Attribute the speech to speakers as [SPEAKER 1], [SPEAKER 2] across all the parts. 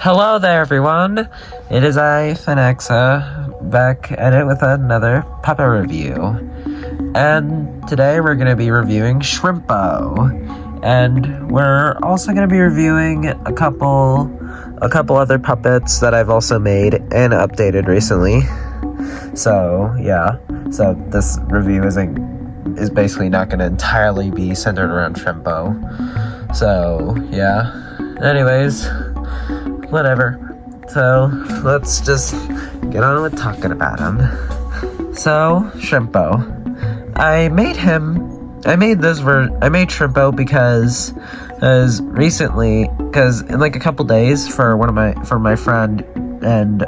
[SPEAKER 1] Hello there, everyone. It is I, Finexa, back at it with another puppet review. And today we're going to be reviewing Shrimpo. And we're also going to be reviewing a couple other puppets that I've also made and updated recently. So, yeah. So this review is basically not going to entirely be centered around Shrimpo. So, yeah. Anyways, whatever. So, let's just get on with talking about him. So, Shrimpo. I made Shrimpo because recently, in like a couple days for my friend and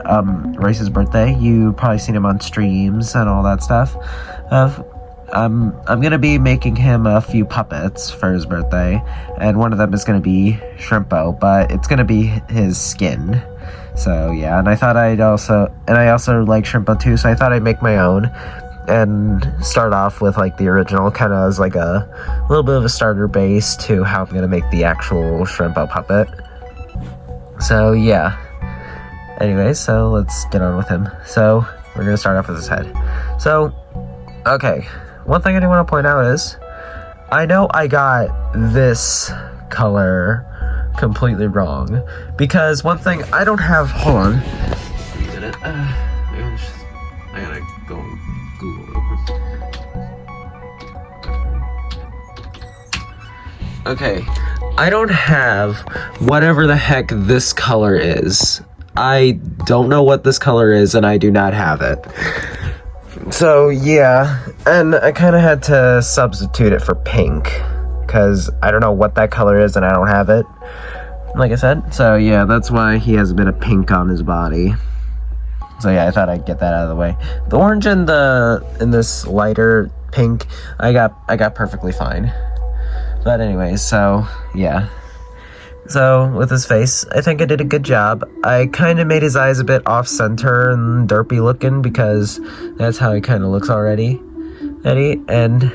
[SPEAKER 1] Royce's birthday, you probably seen him on streams and all that stuff. I'm gonna be making him a few puppets for his birthday, and one of them is gonna be Shrimpo, but it's gonna be his skin. So yeah, and I also like Shrimpo too, so I thought I'd make my own and start off with like the original, kind of as like a little bit of a starter base to how I'm gonna make the actual Shrimpo puppet. So yeah. Anyways, so let's get on with him. So we're gonna start off with his head. So, okay. One thing I do want to point out is, I know I got this color completely wrong, because one thing I don't have, hold on, a minute, I gotta go on Google. Okay, I don't have whatever the heck this color is. I don't know what this color is, and I do not have it. So, yeah, and I kind of had to substitute it for pink, because I don't know what that color is, and I don't have it, like I said. So, yeah, that's why he has a bit of pink on his body. So, yeah, I thought I'd get that out of the way. The orange and this lighter pink, I got perfectly fine. But anyways, so, yeah. So, with his face, I think I did a good job. I kind of made his eyes a bit off-center and derpy looking, because that's how he kind of looks already. And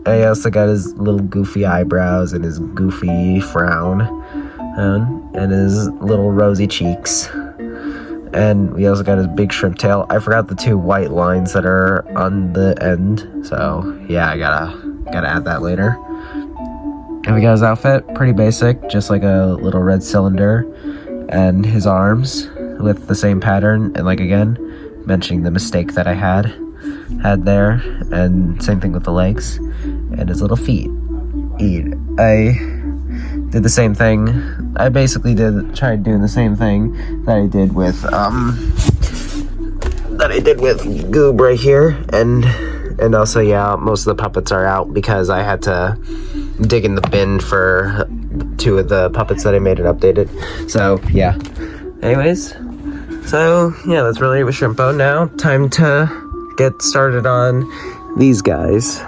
[SPEAKER 1] I also got his little goofy eyebrows and his goofy frown, and his little rosy cheeks. And we also got his big shrimp tail. I forgot the two white lines that are on the end, so yeah, I gotta add that later. And we got his outfit, pretty basic, just like a little red cylinder, and his arms with the same pattern, and like again, mentioning the mistake that I had there, and same thing with the legs, and his little feet. I did the same thing. I basically tried doing the same thing that I did with Goob right here, and also, yeah, most of the puppets are out because I had to dig in the bin for two of the puppets that I made and updated. So, yeah. Anyways, so, yeah, that's really it with Shrimpo. Now, time to get started on these guys.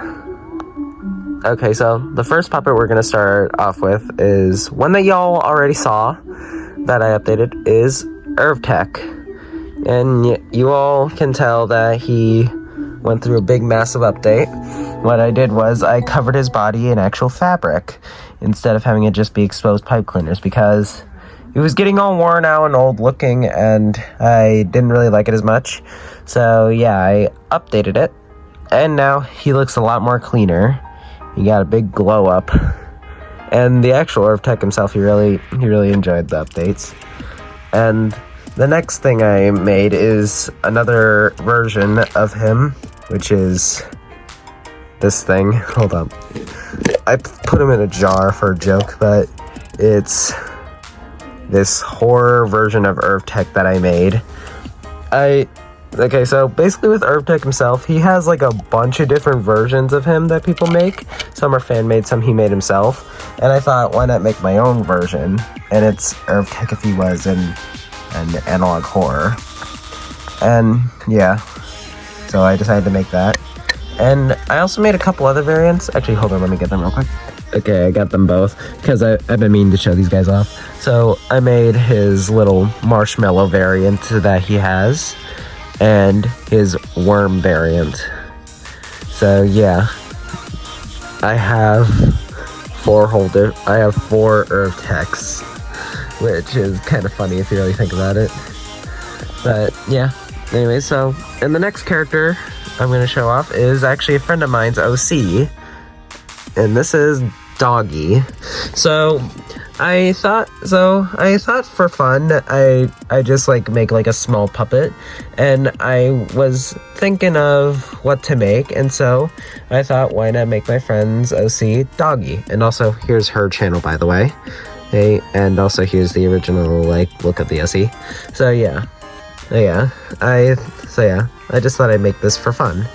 [SPEAKER 1] Okay, so the first puppet we're going to start off with is one that y'all already saw that I updated, is Tech. And you all can tell that he went through a big, massive update. What I did was I covered his body in actual fabric instead of having it just be exposed pipe cleaners, because it was getting all worn out and old looking, and I didn't really like it as much. So yeah, I updated it, and now he looks a lot more cleaner. He got a big glow up, and the actual Tech himself, he really enjoyed the updates. And the next thing I made is another version of him, which is this thing. Hold on. I put him in a jar for a joke, but it's this horror version of Tech that I made. Okay, so basically with Tech himself, he has like a bunch of different versions of him that people make. Some are fan-made, some he made himself. And I thought, why not make my own version? And it's Tech if he was in an analog horror. And yeah, so I decided to make that. And I also made a couple other variants. Actually, hold on, let me get them real quick. Okay, I got them both, because I've been meaning to show these guys off. So I made his little marshmallow variant that he has, and his worm variant. So yeah, I have four Techs. which is kind of funny if you really think about it. But yeah, anyway, so, and the next character I'm going to show off is actually a friend of mine's OC, and this is Doggy. So I thought for fun, I just like make like a small puppet, and I was thinking of what to make, and so I thought, why not make my friend's OC Doggy? And also, here's her channel, by the way. Hey, and also here's the original like look of the OC. So yeah, I just thought I'd make this for fun.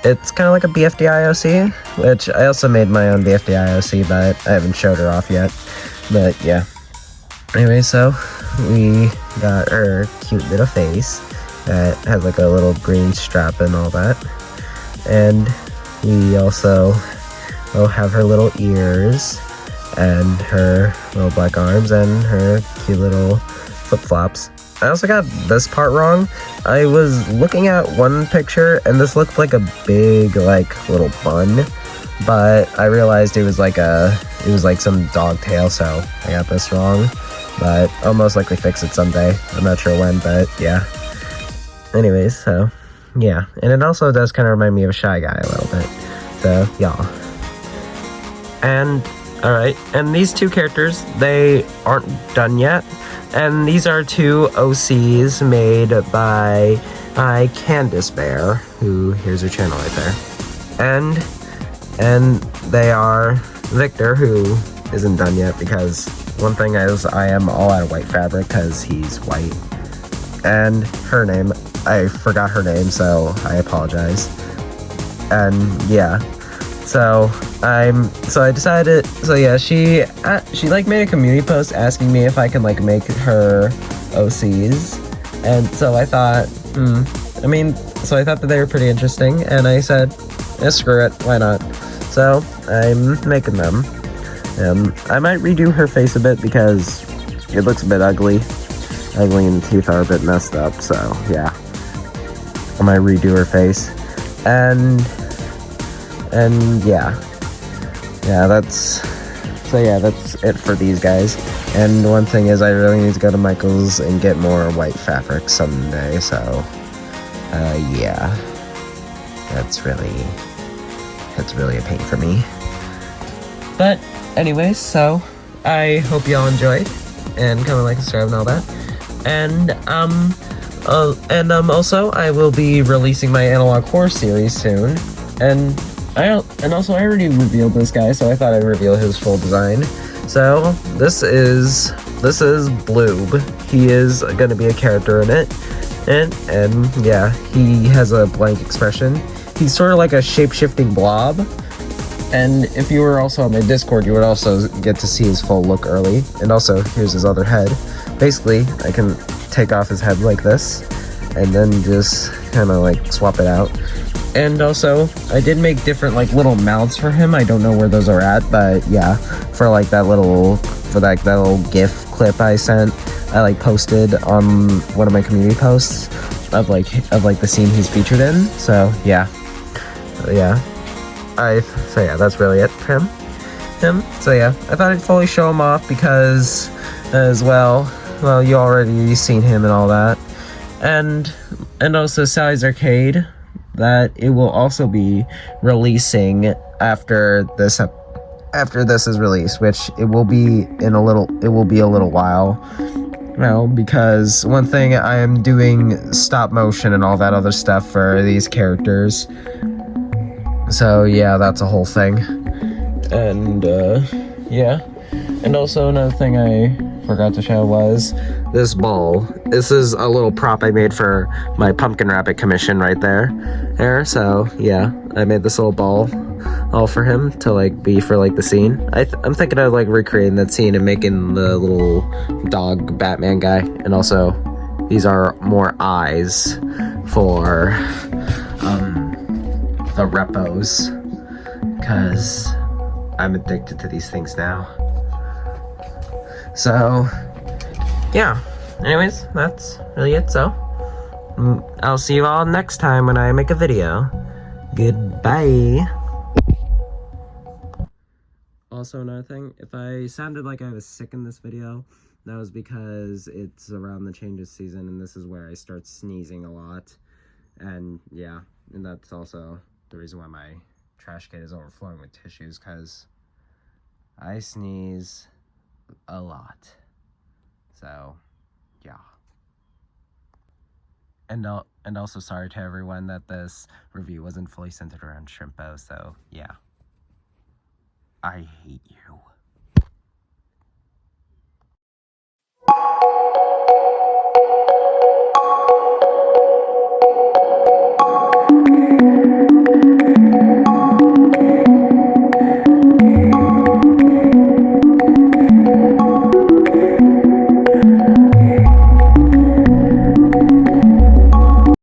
[SPEAKER 1] It's kind of like a BFDI OC, which I also made my own BFDI OC, but I haven't showed her off yet. But yeah. Anyway, so we got her cute little face that has like a little green strap and all that. And we also will have her little ears and her little black arms and her cute little flip-flops. I also got this part wrong. I was looking at one picture and this looked like a big like little bun, but I realized it was like some dog tail, so I got this wrong. But I'll most likely fix it someday. I'm not sure when, but yeah. Anyways, so yeah. And it also does kind of remind me of a Shy Guy a little bit. So yeah. And alright, and these two characters, they aren't done yet. And these are two OCs made by Candace Bear, who, here's her channel right there. And they are Victor, who isn't done yet because one thing is I am all out of white fabric because he's white. And her name, I forgot her name, so I apologize. And yeah. So I decided, so yeah, she like made a community post asking me if I can like make her OCs, and so I thought, so I thought that they were pretty interesting, and I said, yeah, screw it, why not? So I'm making them. I might redo her face a bit because it looks a bit ugly, and the teeth are a bit messed up, so yeah, I might redo her face, and that's it for these guys. And one thing is, I really need to go to Michael's and get more white fabric someday, so yeah, that's really a pain for me. But anyways, so I hope y'all enjoyed, and comment, like, subscribe, and all that. And also I will be releasing my analog horror series soon, and also I already revealed this guy, so I thought I'd reveal his full design. So this is Bloob. He is gonna be a character in it, and yeah, he has a blank expression. He's sort of like a shape-shifting blob. And if you were also on my Discord, you would also get to see his full look early. And also, here's his other head. Basically, I can take off his head like this, and then just kind of like swap it out. And also, I did make different like little mouths for him. I don't know where those are at, but yeah, for that little GIF clip I sent, I like posted on one of my community posts of like the scene he's featured in. So yeah, that's really it for him. So yeah, I thought I'd fully show him off because, as well, you already seen him and all that, and also Sally's Arcade, that it will also be releasing after this is released, which it will be a little while. Because one thing, I am doing stop motion and all that other stuff for these characters. So yeah, that's a whole thing. And yeah. And also another thing I forgot to show was this ball. This is a little prop I made for my pumpkin rabbit commission right there. So yeah, I made this little ball all for him to like be for like the scene. I'm thinking of like recreating that scene and making the little dog Batman guy. And also these are more eyes for the repos, because I'm addicted to these things now. So yeah, anyways, that's really it. So I'll see you all next time when I make a video. Goodbye. Also, another thing, if I sounded like I was sick in this video, That was because it's around the change of season, and this is where I start sneezing a lot. And yeah, and that's also the reason why my trash can is overflowing with tissues, because I sneeze a lot. So yeah. And also sorry to everyone that this review wasn't fully centered around Shrimpo, so yeah. I hate you.